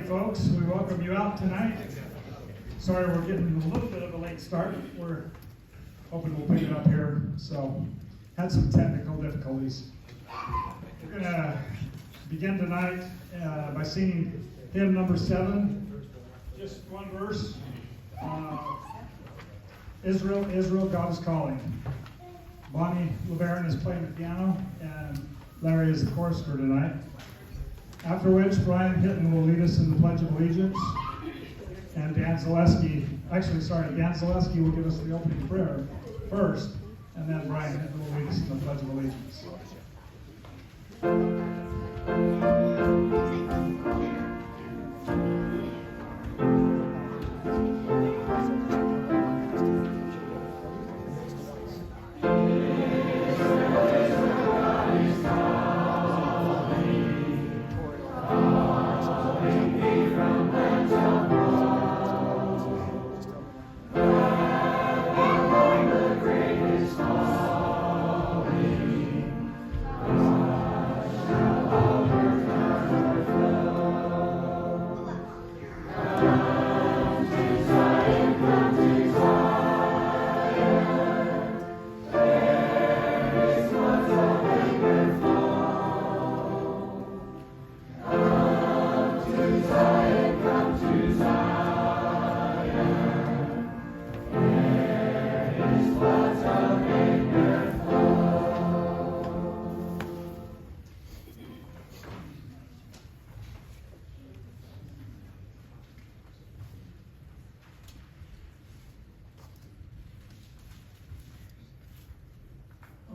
Folks, we welcome you out tonight. Sorry we're getting a little bit of a late start. We're hoping we'll pick it up here. So, had some technical difficulties. We're going to begin tonight by singing hymn number 7. Just one verse. Israel, Israel, God is calling. Bonnie LeBaron is playing the piano, and Larry is the chorister tonight. After which, Brian Hitton will lead us in the Pledge of Allegiance. And Dan Zaleski will give us the opening prayer first, and then Brian Hitton will lead us in the Pledge of Allegiance.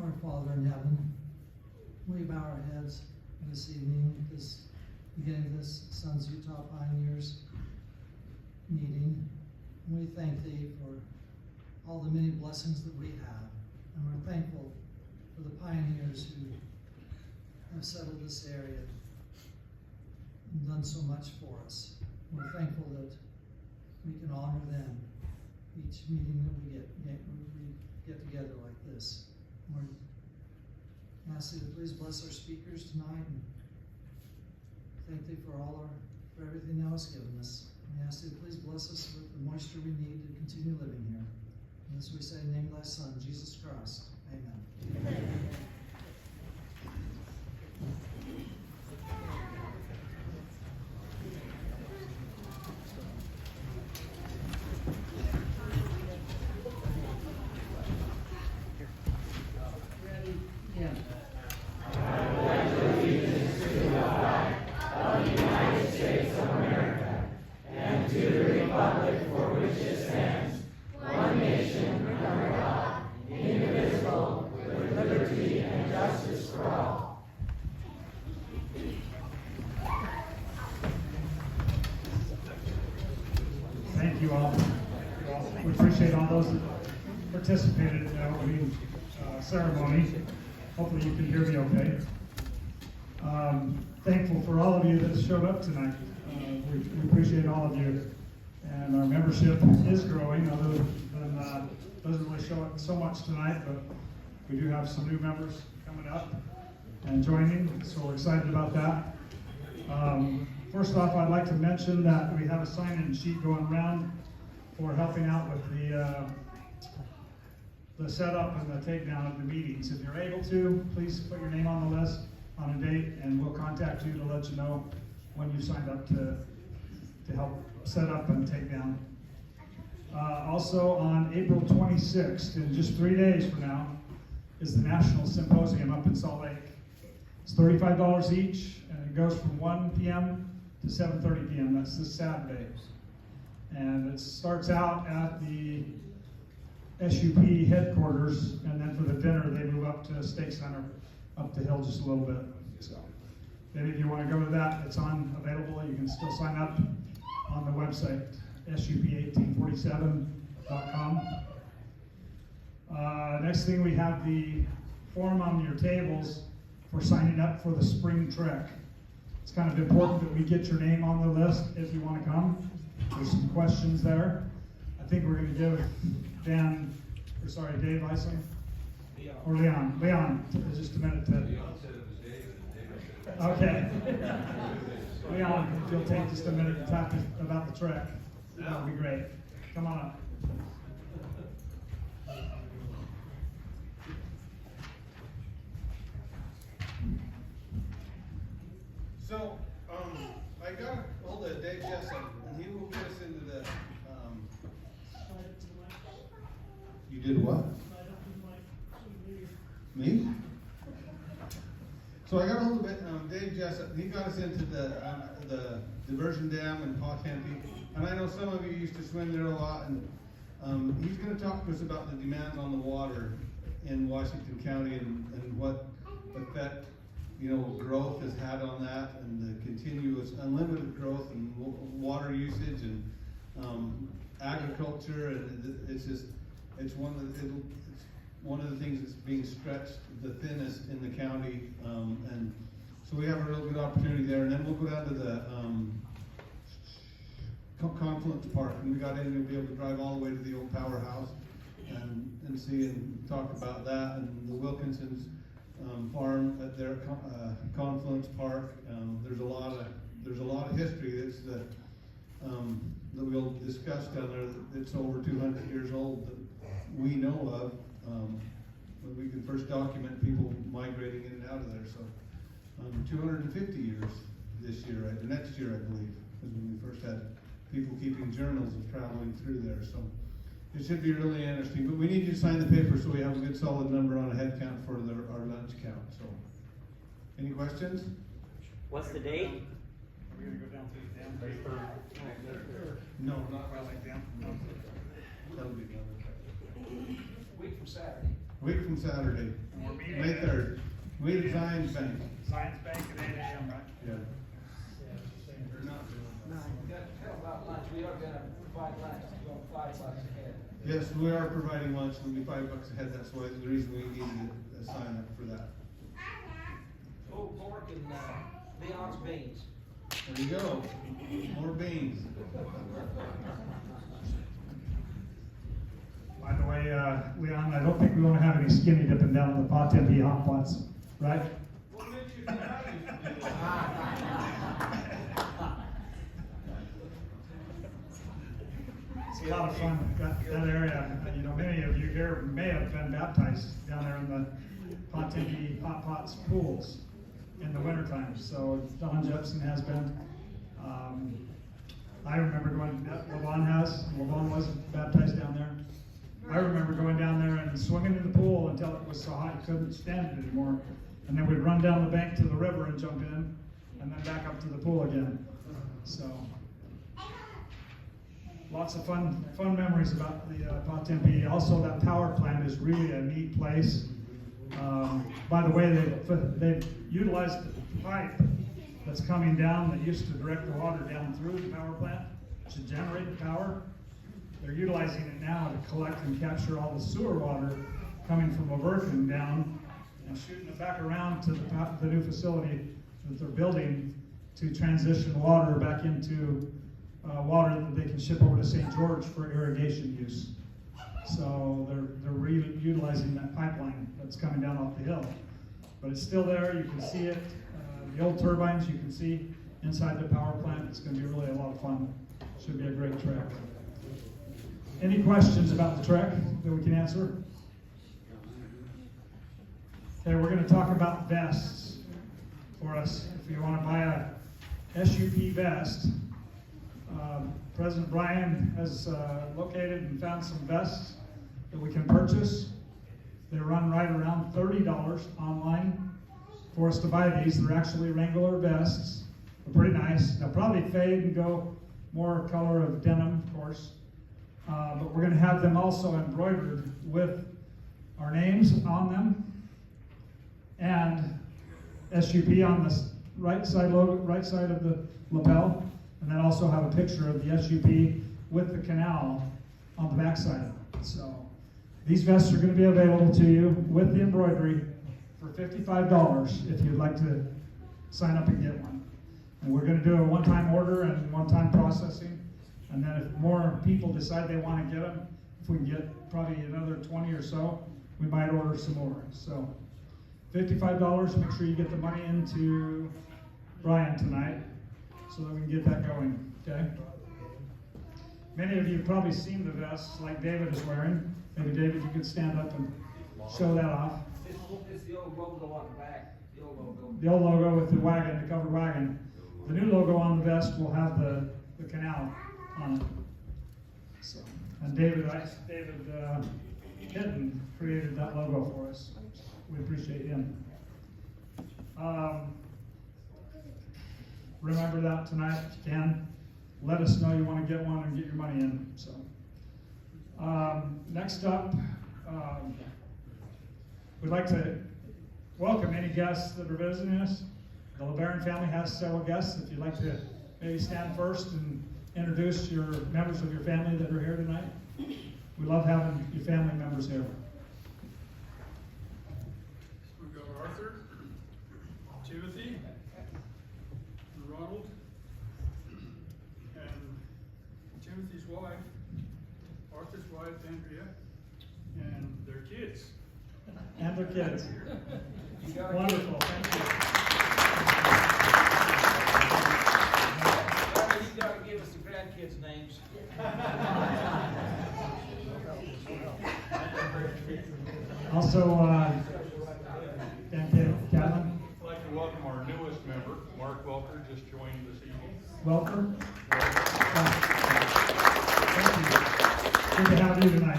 Our Father in heaven, we bow our heads this evening, this beginning of this Sons of Utah Pioneers meeting. And we thank Thee for all the many blessings that we have. And we're thankful for the pioneers who have settled this area and done so much for us. We're thankful that we can honor them each meeting that we get together like this. Lord, I ask Thee to please bless our speakers tonight, and thank Thee for everything Thou hast given us. We ask Thee to please bless us with the moisture we need to continue living here. And this we say in the name of Thy Son, Jesus Christ. Amen. Amen. We appreciate all those that participated in the opening ceremony. Hopefully you can hear me okay. Thankful for all of you that showed up tonight. We appreciate all of you. And our membership is growing, other than doesn't really show up so much tonight, but we do have some new members coming up and joining, so we're excited about that. First off, I'd like to mention that we have a sign-in sheet going around for helping out with the setup and the takedown of the meetings. If you're able to, please put your name on the list on a date, and we'll contact you to let you know when you signed up to help set up and take down. Also on April 26th, in just 3 days from now, is the National Symposium up in Salt Lake. It's $35 each, and it goes from 1 p.m. to 7:30 p.m. That's this Saturday. And it starts out at the SUP headquarters, and then for the dinner, they move up to Stake Center, up the hill just a little bit. So, if any of you want to go to that, it's available. You can still sign up on the website, sup1847.com. Next thing, we have the form on your tables for signing up for the spring trek. It's kind of important that we get your name on the list if you want to come. There's some questions there. I think we're going to give Dan or sorry, Dave Isom? Or Leon? Leon, just a minute to. Leon said it was David, and David said it. Okay. Leon, if you'll take just a minute to talk about the trek, that would be great. Come on up. So, I got hold of Dave Jessup, and he will get us into the, You did what? Me? So I got a hold of it, Dave Jessup, he got us into the diversion dam in Paw Tempe, and I know some of you used to swim there a lot, and he's gonna talk to us about the demands on the water in Washington County and what effect, growth has had on that, and the continuous unlimited growth and water usage and agriculture, and it's one of the things that's being stretched the thinnest in the county, and so we have a real good opportunity there. And then we'll go down to the Confluence Park, and we got in, we'll be able to drive all the way to the old powerhouse and see and talk about that, and the Wilkinsons farm at their Confluence Park. There's a lot of history that we'll discuss down there. It's over 200 years old that we know of. When we could first document people migrating in and out of there. So 250 years this year, right? The next year, I believe, is when we first had people keeping journals of traveling through there. So it should be really interesting. But we need you to sign the paper so we have a good solid number on a head count for our lunch count. So any questions? What's the date? Are we gonna go down to the dam? Paper. No, Not really dam. that'll be the other. Week from Saturday. Week from Saturday, And we're meeting May at 3rd. We at Zions Bank. Science Bank at 8 a.m., right? Yeah. Tell about lunch, we are gonna provide lunch, $5 a head. Yes, we are providing lunch. It'll be $5 a head. That's why the reason we needed a sign up for that. Pulled pork and, Leon's beans. There you go. More beans. By the way, Leon, I don't think we want to have any skinny dipping down in the Paw Tempe hot pots, right? Well, Mitch, you and I used to do that. It's a lot of fun, that area. Many of you here may have been baptized down there in the Paw Tempe hot pots pools in the wintertime. So Don Jepson has been. I remember going, Levon wasn't baptized down there. I remember going down there and swimming in the pool until it was so hot you couldn't stand it anymore. And then we'd run down the bank to the river and jump in, and then back up to the pool again. So, lots of fun memories about the Paw Tempe. Also, that power plant is really a neat place. By the way, they've utilized the pipe that's coming down that used to direct the water down through the power plant to generate the power. They're utilizing it now to collect and capture all the sewer water coming from Oberkin down and shooting it back around to the new facility that they're building to transition water back into water that they can ship over to St. George for irrigation use. So they're utilizing that pipeline that's coming down off the hill. But it's still there, you can see it. The old turbines you can see inside the power plant. It's going to be really a lot of fun. Should be a great trek. Any questions about the trek that we can answer? Okay, we're going to talk about vests for us. If you want to buy a SUP vest, President Brian has located and found some vests that we can purchase. They run right around $30 online for us to buy these. They're actually Wrangler vests. They're pretty nice. They'll probably fade and go more color of denim, of course. But we're going to have them also embroidered with our names on them and SUP on the right side of the lapel, and then also have a picture of the SUP with the canal on the back side. So these vests are going to be available to you with the embroidery for $55 if you'd like to sign up and get one. And we're going to do a one-time order and one-time processing. And then if more people decide they want to get them, if we can get probably another 20 or so, we might order some more. So $55, make sure you get the money into Brian tonight so that we can get that going, okay? Many of you have probably seen the vests like David is wearing. Maybe David, you could stand up and show that off. It's the old logo on the back, the old logo. The old logo with the wagon, the covered wagon. The new logo on the vest will have the canal on it. So, and David Hinton created that logo for us. We appreciate him. Remember that tonight if you can. Let us know you want to get one and get your money in. So, next up, we'd like to welcome any guests that are visiting us. The LeBaron family has several guests. If you'd like to maybe stand first and introduce your members of your family that are here tonight. We love having your family members here. We've got Arthur, Timothy, Ronald, and Timothy's wife, Arthur's wife, Andrea, and their kids. And their kids. You gotta Wonderful, thank you. You gotta give us the grandkids' names. Also, Catlin, I'd like to welcome our newest member, Mark Welker, just joined this evening. welcome. Thank you. Good to have you tonight.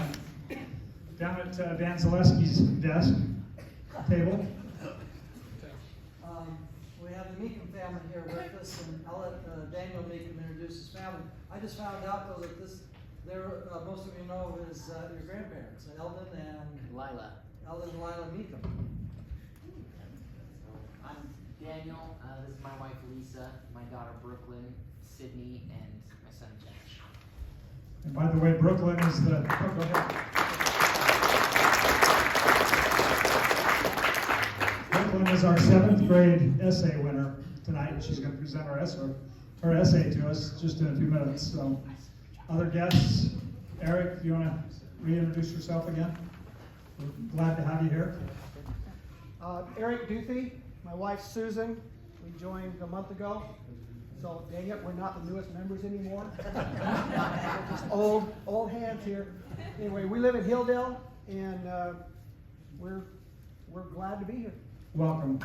Down at Dan Zaleski's desk, table. We have the Meekum family here with us, and I'll let Daniel Meekum introduce his family. I just found out though that most of you know is your grandparents, Eldon and Lila. Meekum. I'm Daniel. This is my wife Lisa, my daughter Brooklyn, Sydney, and my son Josh. And by the way, Brooklyn is the, go ahead. Brooklyn is our 7th grade essay winner tonight. She's going to present her essay to us just in a few minutes. So, other guests, Eric, you want to reintroduce yourself again? We're glad to have you here. Eric Duthie, my wife Susan, we joined a month ago. So dang it, we're not the newest members anymore. We're just old hands here. Anyway, we live in Hilldale, and we're glad to be here. Welcome.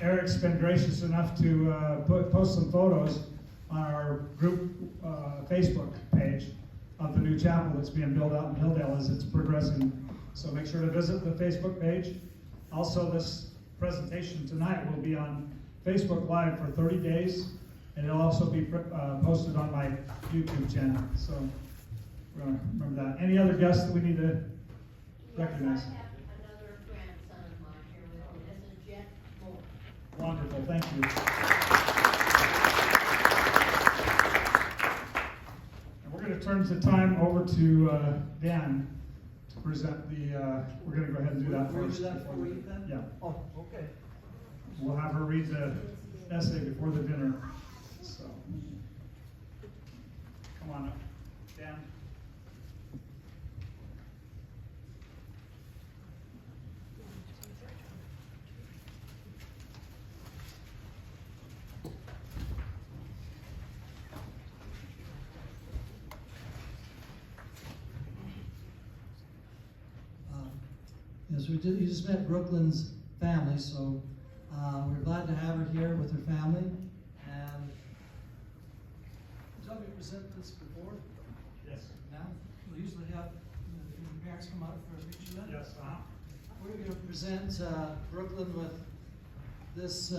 Eric's been gracious enough to post some photos on our group Facebook page of the new chapel that's being built out in Hilldale as it's progressing. So make sure to visit the Facebook page. Also, this presentation tonight will be on Facebook Live for 30 days, and it'll also be posted on my YouTube channel. So we're going to remember that. Any other guests that we need to recognize? Yes, I have another grandson of mine here with me. This is Jeff Moore. Wonderful, thank you. And we're going to turn the time over to Dan to present the, we're going to go ahead and do that Will you first. do that before we eat then? Yeah, Oh, okay. we'll have her read the essay before the dinner. So, come on up, Dan. Yes, you just met Brooklyn's family, so we're glad to have her here with her family. And did you want me to present this before? Yes. Now, we usually have the parents come out for a picture then. Yes, We're going to present Brooklyn with this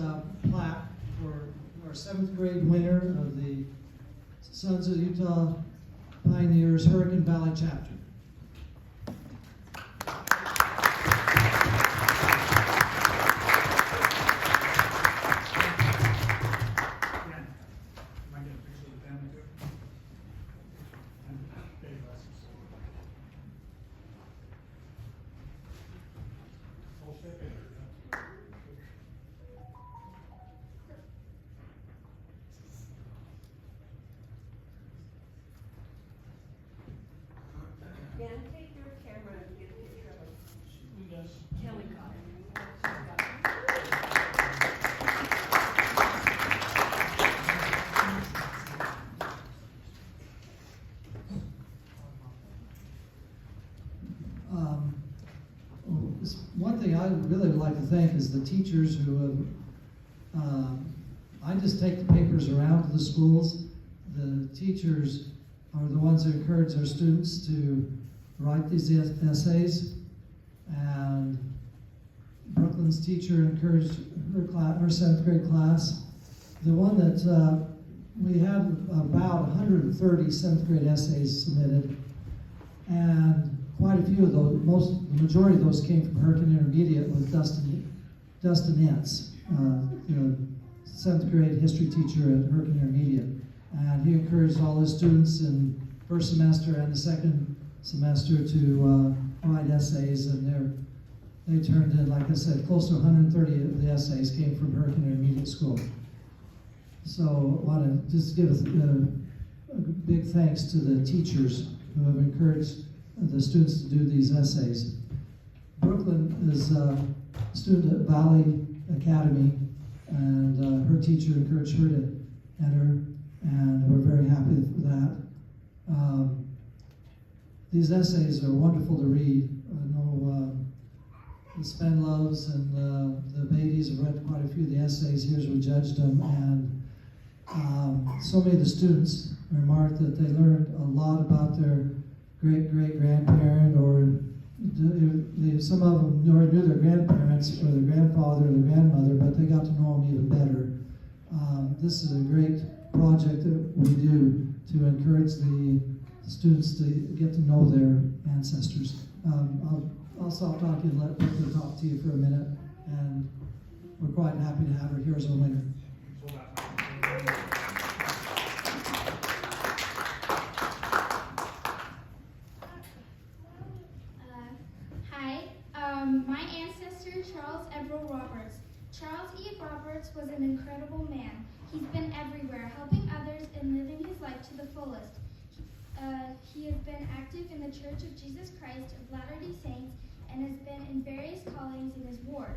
plaque for our 7th grade winner of the Sons of Utah Pioneers Hurricane Valley Chapter. thing I really would like to thank is the teachers who have, I just take the papers around to the schools. The teachers are the ones that encourage their students to write these essays. And Brooklyn's teacher encouraged her 7th grade class. The one that we had about 130 7th grade essays submitted, and quite a few of those, the majority of those came from Hurricane Intermediate with Dustin Entz, 7th grade history teacher at Hurricane Intermediate. And he encouraged all his students in first semester and the second semester to write essays, and they turned in, like I said, close to 130 of the essays came from Hurricane Intermediate School. So I want to just give a big thanks to the teachers who have encouraged the students to do these essays. Brooklyn is a student at Valley Academy, and her teacher encouraged her to enter, and we're very happy for that. These essays are wonderful to read. I know the Spenlows and the Beatties have read quite a few of the essays here as we judged them, and so many of the students remarked that they learned a lot about their great-great-grandparent, or some of them already knew their grandparents or their grandfather or their grandmother, but they got to know them even better. This is a great project that we do to encourage the students to get to know their ancestors. I'll stop talking and let Brooklyn talk to you for a minute, and we're quite happy to have her here as a winner. My ancestor, Charles Everett Roberts. Charles E. Roberts was an incredible man. He's been everywhere, helping others and living his life to the fullest. He has been active in the Church of Jesus Christ of Latter-day Saints and has been in various callings in his ward.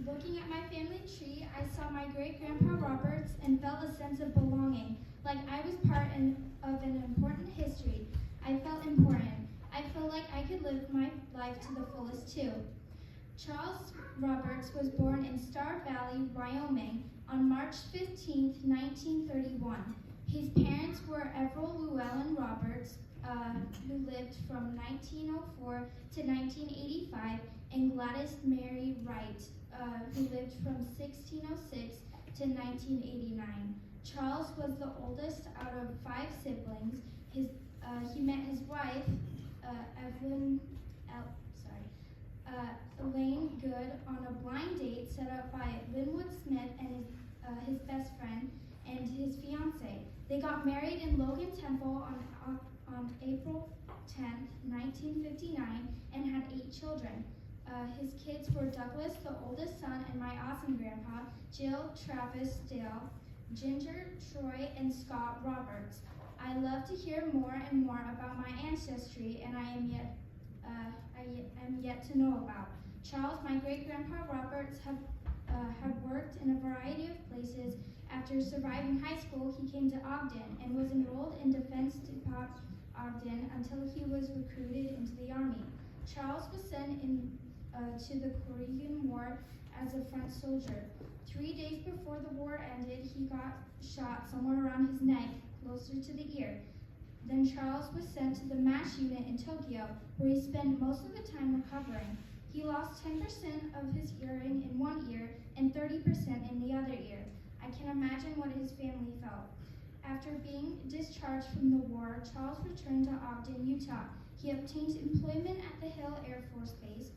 Looking at my family tree, I saw my great-grandpa Roberts and felt a sense of belonging, like I was part of an important history. I felt important. I felt like I could live my life to the fullest too. Charles Roberts was born in Star Valley, Wyoming on March 15, 1931. His parents were Everett Llewellyn Roberts, who lived from 1904 to 1985, and Gladys Mary Wright, who lived from 1606 to 1989. Charles was the oldest out of 5 siblings. He met his wife, Elaine Good, on a blind date set up by Linwood Smith and his best friend and his fiance. They got married in Logan Temple on April 10, 1959, and had 8 children. His kids were Douglas, the oldest son, and my awesome grandpa, Jill, Travis, Dale, Ginger, Troy, and Scott Roberts. I love to hear more and more about my ancestry, and I am yet to know about. Charles, my great-grandpa Roberts, had worked in a variety of places. After surviving high school, he came to Ogden and was enrolled in Defense Depot Ogden until he was recruited into the Army. Charles was sent to the Korean War as a front soldier. 3 days before the war ended, he got shot somewhere around his neck, closer to the ear. Then Charles was sent to the MASH unit in Tokyo, where he spent most of the time recovering. He lost 10% of his hearing in one ear and 30% in the other ear. I can imagine what his family felt. After being discharged from the war, Charles returned to Ogden, Utah. He obtained employment at the Hill Air Force Base.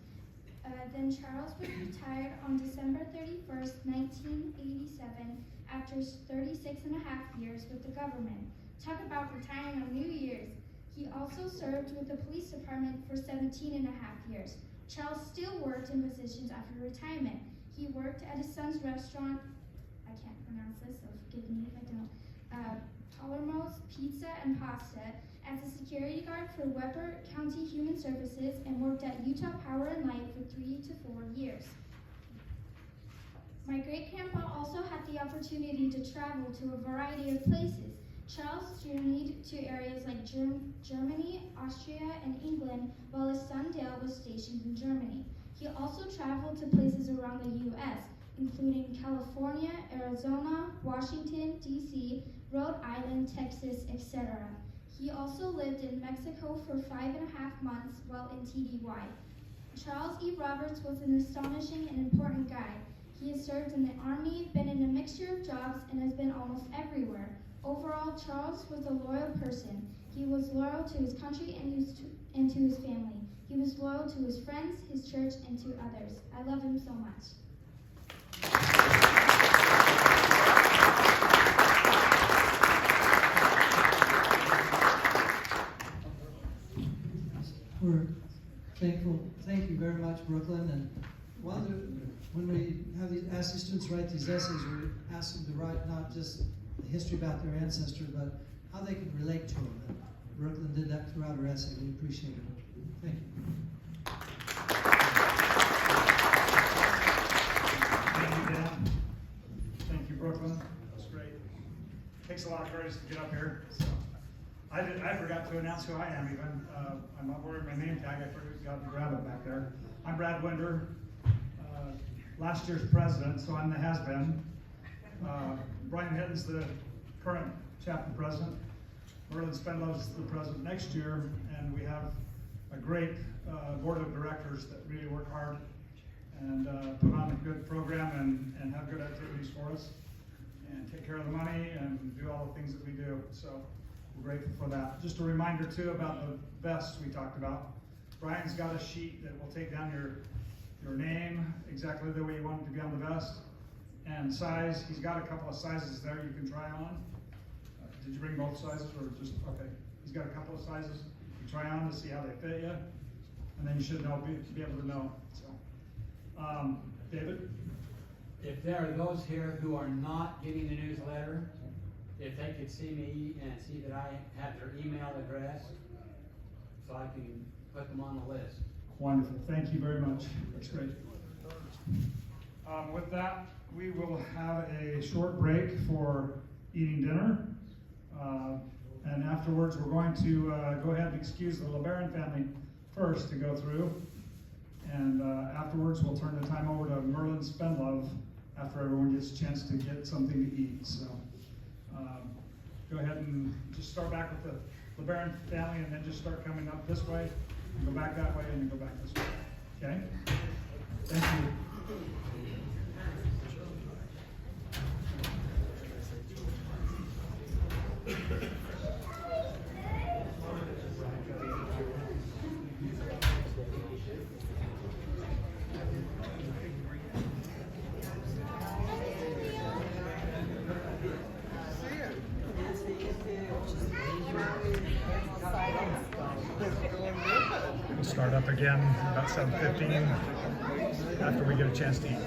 Then Charles was retired on December 31st, 1987, after 36 and a half years with the government. Talk about retiring on New Year's. He also served with the police department for 17 and a half years. Charles still worked in positions after retirement. He worked at his son's restaurant, I can't pronounce this, so forgive me if I don't, Palermo's Pizza and Pasta, as a security guard for Weber County Human Services, and worked at Utah Power and Light for 3 to 4 years. My great-grandpa also had the opportunity to travel to a variety of places. Charles journeyed to areas like Germany, Austria, and England, while his son Dale was stationed in Germany. He also traveled to places around the U.S., including California, Arizona, Washington, D.C., Rhode Island, Texas, etc. He also lived in Mexico for 5.5 months while in TDY. Charles E. Roberts was an astonishing and important guy. He has served in the Army, been in a mixture of jobs, and has been almost everywhere. Overall, Charles was a loyal person. He was loyal to his country and to his family. He was loyal to his friends, his church, and to others. I love him so much. We're thankful. Thank you very much, Brooklyn. And when we ask these students to write these essays, we ask them to write not just the history about their ancestors, but how they can relate to them. And Brooklyn did that throughout her essay. We appreciate it. Thank you. Thank you, Dan. Thank you, Brooklyn. That was great. Takes a lot of courage to get up here. So I forgot to announce who I am even. I'm not wearing my name tag. I forgot to grab it back there. I'm Brad Winder, last year's president, so I'm the has-been. Brian Hitton's the current chapter president. Merlin Spendlove's the president next year, and we have a great board of directors that really work hard and put on a good program and have good activities for us and take care of the money and do all the things that we do. So we're grateful for that. Just a reminder too about the vests we talked about. Brian's got a sheet that will take down your name, exactly the way you want it to be on the vest, and size. He's got a couple of sizes there you can try on. Did you bring both sizes or just, okay. He's got a couple of sizes you try on to see how they fit you, and then you should know, be able to know. So, David? If there are those here who are not getting the newsletter, if they could see me and see that I have their email address, so I can put them on the list. Wonderful. Thank you very much. That's great. With that, we will have a short break for eating dinner. And afterwards, we're going to go ahead and excuse the LeBaron family first to go through. And afterwards, we'll turn the time over to Merlin Spendlove after everyone gets a chance to get something to eat. So go ahead and just start back with the LeBaron family and then just start coming up this way. And go back that way and then go back this way. Okay? Thank you. We'll start up again about 7:15 after we get a chance to eat.